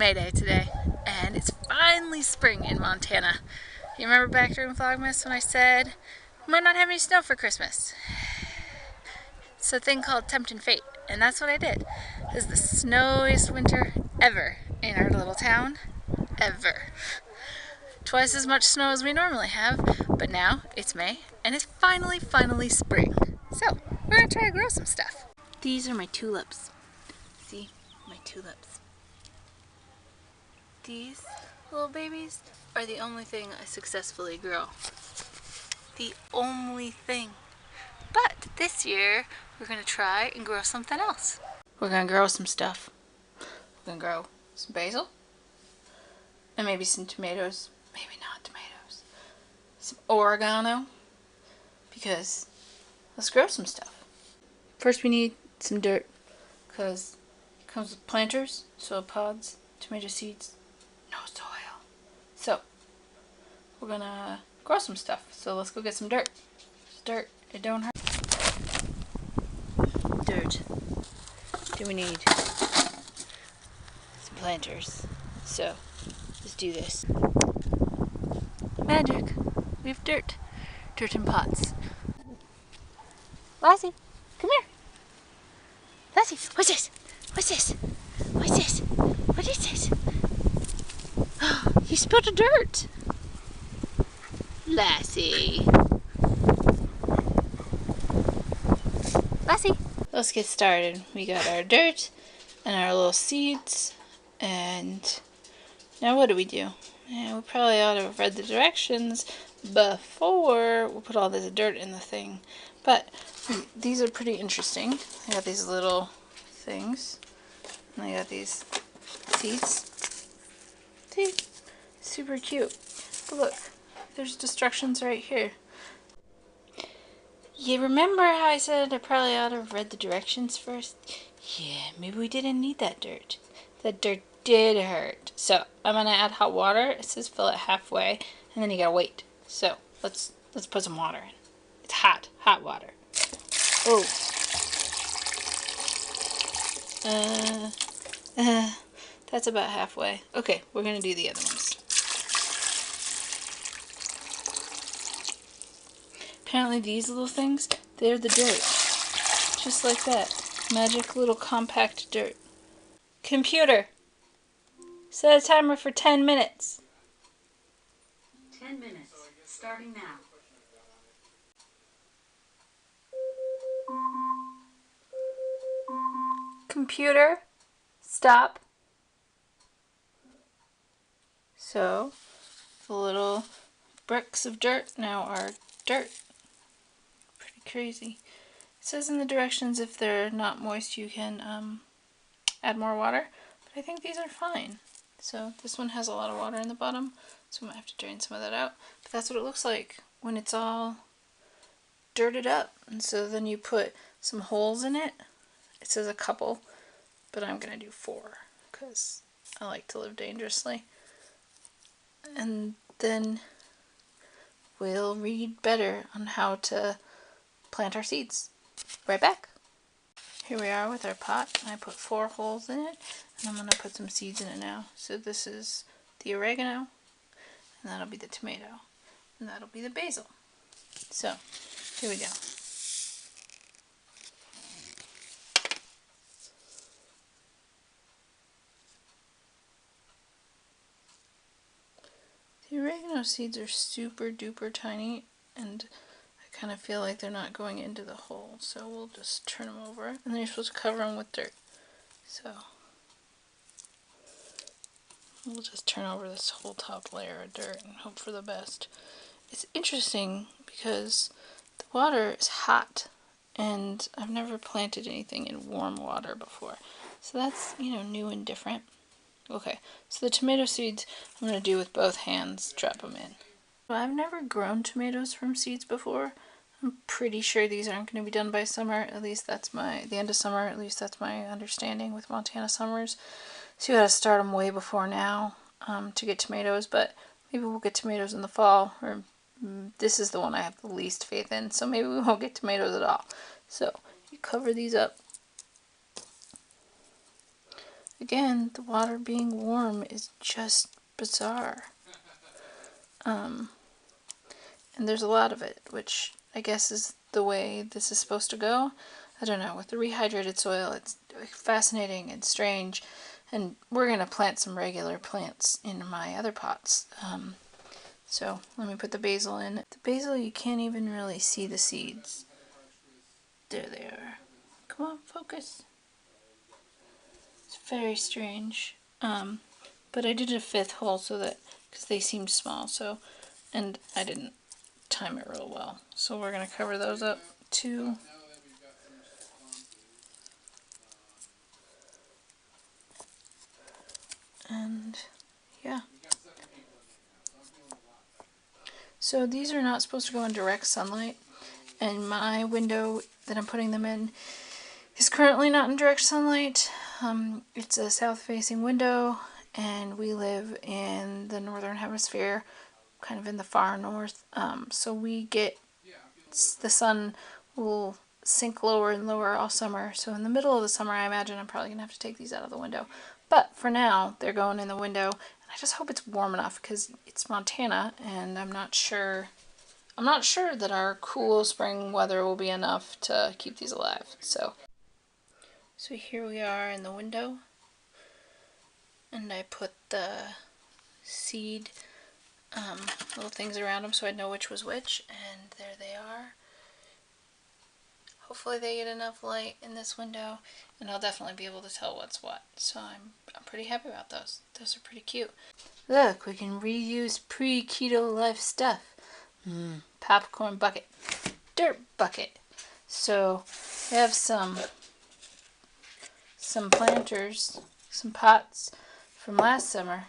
May Day today, and it's finally spring in Montana. You remember back during Vlogmas when I said we might not have any snow for Christmas? It's a thing called tempting fate, and that's what I did. This is the snowiest winter ever in our little town, ever. Twice as much snow as we normally have, but now it's May, and it's finally spring. So, we're gonna try to grow some stuff. These are my tulips. See, my tulips. These little babies are the only thing I successfully grow. The only thing. But this year, we're gonna try and grow something else. We're gonna grow some stuff. We're gonna grow some basil. And maybe some tomatoes. Maybe not tomatoes. Some oregano. Because let's grow some stuff. First we need some dirt. Because it comes with planters, soil pods, tomato seeds, no soil. So, we're gonna grow some stuff. So let's go get some dirt. Dirt, it don't hurt. Dirt. Do we need some planters? So, let's do this. Magic. We have dirt. Dirt in pots. Lassie, come here. Lassie, what's this? What's this? What's this? What is this? Oh, you spilled the dirt. Lassie. Lassie. Let's get started. We got our dirt and our little seeds. And now what do? Yeah, we probably ought to have read the directions before we put all this dirt in the thing. But these are pretty interesting. I got these little things. And I got these seeds. See? Super cute. But look, there's instructions right here. You remember how I said I probably ought to have read the directions first? Yeah, maybe we didn't need that dirt. That dirt did hurt. So I'm gonna add hot water. It says fill it halfway, and then you gotta wait. So let's put some water in. It's hot water. Oh. That's about halfway. Okay, we're gonna do the other ones. Apparently these little things, they're the dirt. Just like that. Magic little compact dirt. Computer, set a timer for 10 minutes. 10 minutes, starting now. Computer, stop. So, the little bricks of dirt now are dirt. Pretty crazy. It says in the directions if they're not moist you can add more water, but I think these are fine. So this one has a lot of water in the bottom, so I might have to drain some of that out. But that's what it looks like when it's all dirted up. And so then you put some holes in it. It says a couple, but I'm going to do 4 because I like to live dangerously. And then we'll read better on how to plant our seeds. Right back. Here we are with our pot. I put 4 holes in it, and I'm going to put some seeds in it now. So this is the oregano, and that'll be the tomato, and that'll be the basil. So, here we go. The oregano seeds are super duper tiny, and I kind of feel like they're not going into the hole, so we'll just turn them over, and then you're supposed to cover them with dirt. So we'll just turn over this whole top layer of dirt and hope for the best. It's interesting because the water is hot, and I've never planted anything in warm water before, so that's, you know, new and different. Okay, so the tomato seeds I'm going to do with both hands, drop them in. I've never grown tomatoes from seeds before. I'm pretty sure these aren't going to be done by summer. At least that's the end of summer. At least that's my understanding with Montana summers. So you got to start them way before now to get tomatoes. But maybe we'll get tomatoes in the fall. Or this is the one I have the least faith in. So maybe we won't get tomatoes at all. So you cover these up. Again, the water being warm is just bizarre. And there's a lot of it, which I guess is the way this is supposed to go. I don't know, with the rehydrated soil, it's fascinating and strange, and we're going to plant some regular plants in my other pots. So let me put the basil in. The basil, you can't even really see the seeds. There they are. Come on, focus. It's very strange. But I did a 5th hole so that, because they seemed small, so, and I didn't time it real well. So we're going to cover those up too. And yeah. So these are not supposed to go in direct sunlight, and my window that I'm putting them in is currently not in direct sunlight. It's a south-facing window, and we live in the northern hemisphere, kind of in the far north. So we get, the sun will sink lower and lower all summer. So in the middle of the summer, I imagine I'm probably gonna have to take these out of the window. But for now, they're going in the window, and I just hope it's warm enough because it's Montana, and I'm not sure that our cool spring weather will be enough to keep these alive. So here we are in the window, and I put the seed little things around them so I know which was which, and there they are. Hopefully they get enough light in this window, and I'll definitely be able to tell what's what. So I'm pretty happy about those. Those are pretty cute. Look, we can reuse pre-keto life stuff. Popcorn bucket, dirt bucket. So we have some planters, some pots from last summer.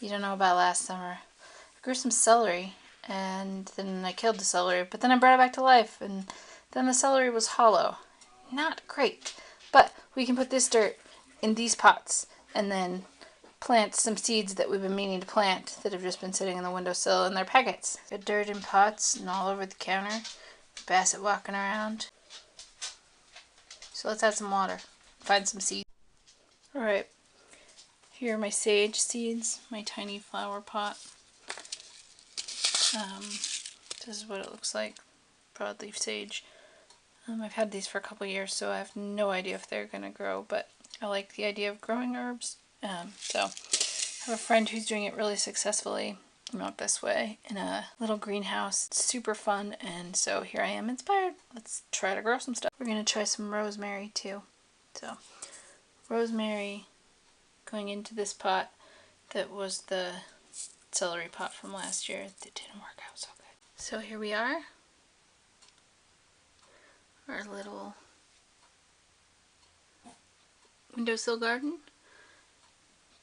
You don't know about last summer. I grew some celery, and then I killed the celery, but then I brought it back to life, and then the celery was hollow. Not great. But we can put this dirt in these pots and then plant some seeds that we've been meaning to plant that have just been sitting in the windowsill in their packets. Got dirt in pots and all over the counter. Basset walking around. So let's add some water. Find some seeds. Alright. Here are my sage seeds, my tiny flower pot. This is what it looks like. Broadleaf sage. I've had these for a couple years, so I have no idea if they're going to grow, but I like the idea of growing herbs. So I have a friend who's doing it really successfully, not this way, in a little greenhouse. It's super fun, and so here I am inspired. Let's try to grow some stuff. We're going to try some rosemary too. So rosemary going into this pot that was the celery pot from last year that didn't work out so good. So here we are. Our little windowsill garden.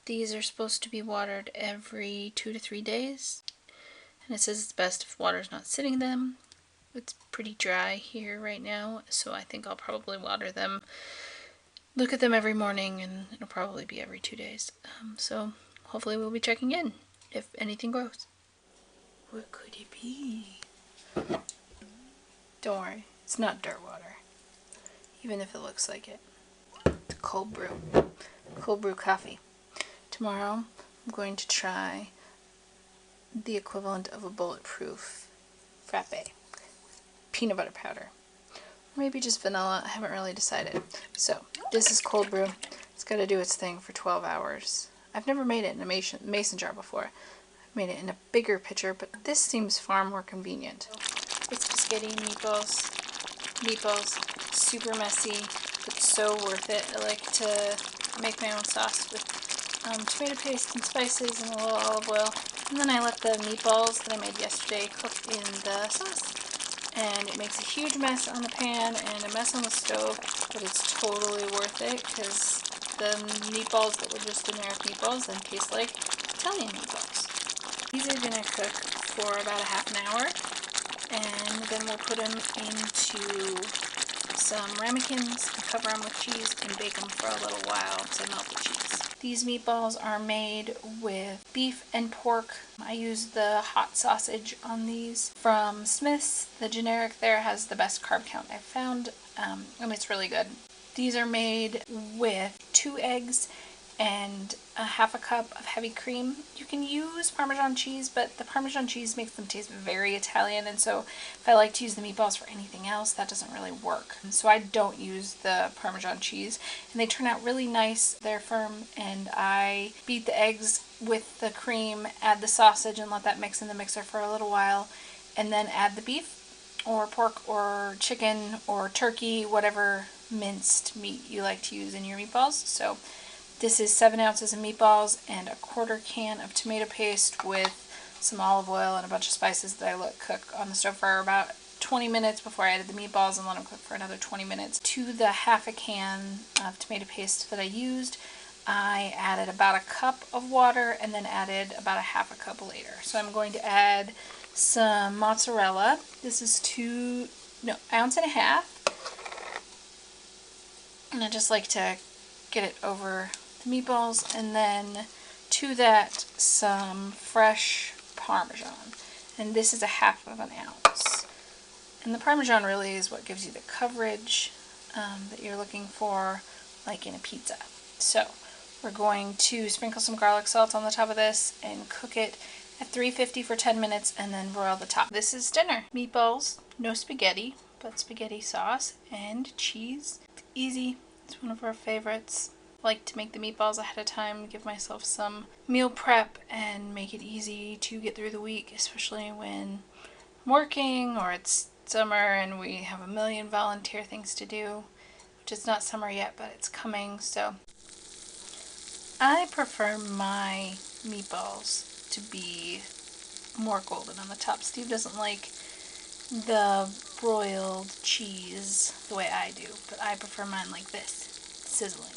These are supposed to be watered every 2 to 3 days. And it says it's best if water's not sitting in them. It's pretty dry here right now, so I think I'll probably water them. Look at them every morning, and it'll probably be every 2 days. So hopefully we'll be checking in if anything grows. What could it be? Don't worry, it's not dirt water, even if it looks like it. It's cold brew coffee. Tomorrow I'm going to try the equivalent of a bulletproof frappe. Peanut butter powder. Maybe just vanilla, I haven't really decided. So this is cold brew. It's got to do its thing for 12 hours. I've never made it in a mason jar before. I've made it in a bigger pitcher, but this seems far more convenient. It's spaghetti meatballs. Super messy, but so worth it. I like to make my own sauce with tomato paste and spices and a little olive oil. And then I let the meatballs that I made yesterday cook in the sauce. And it makes a huge mess on the pan and a mess on the stove, but it's totally worth it because the meatballs that were just generic meatballs then taste like Italian meatballs. These are going to cook for about a half an hour, and then we'll put them into some ramekins and cover them with cheese and bake them for a little while to melt the cheese. These meatballs are made with beef and pork. I use the hot sausage on these from Smith's. The generic there has the best carb count I've found, and it's really good. These are made with 2 eggs and a half a cup of heavy cream. You can use Parmesan cheese, but the Parmesan cheese makes them taste very Italian, and so if I like to use the meatballs for anything else, that doesn't really work. And so I don't use the Parmesan cheese, and they turn out really nice. They're firm, and I beat the eggs with the cream, add the sausage, and let that mix in the mixer for a little while, and then add the beef or pork or chicken or turkey, whatever minced meat you like to use in your meatballs. So this is 7 ounces of meatballs and a quarter can of tomato paste with some olive oil and a bunch of spices that I let cook on the stove for about 20 minutes before I added the meatballs and let them cook for another 20 minutes. To the half a can of tomato paste that I used, I added about a cup of water and then added about a half a cup later. So I'm going to add some mozzarella. This is ounce and a half. And I just like to get it over the meatballs, and then to that some fresh Parmesan. And this is a half of an ounce. And the Parmesan really is what gives you the coverage that you're looking for, like in a pizza. So we're going to sprinkle some garlic salt on the top of this and cook it at 350 for 10 minutes and then broil the top. This is dinner. Meatballs, no spaghetti, but spaghetti sauce and cheese. It's easy. It's one of our favorites. I like to make the meatballs ahead of time, give myself some meal prep, and make it easy to get through the week, especially when I'm working or it's summer and we have a million volunteer things to do, which is not summer yet, but it's coming. So I prefer my meatballs to be more golden on the top. Steve doesn't like the broiled cheese the way I do, but I prefer mine like this, sizzling.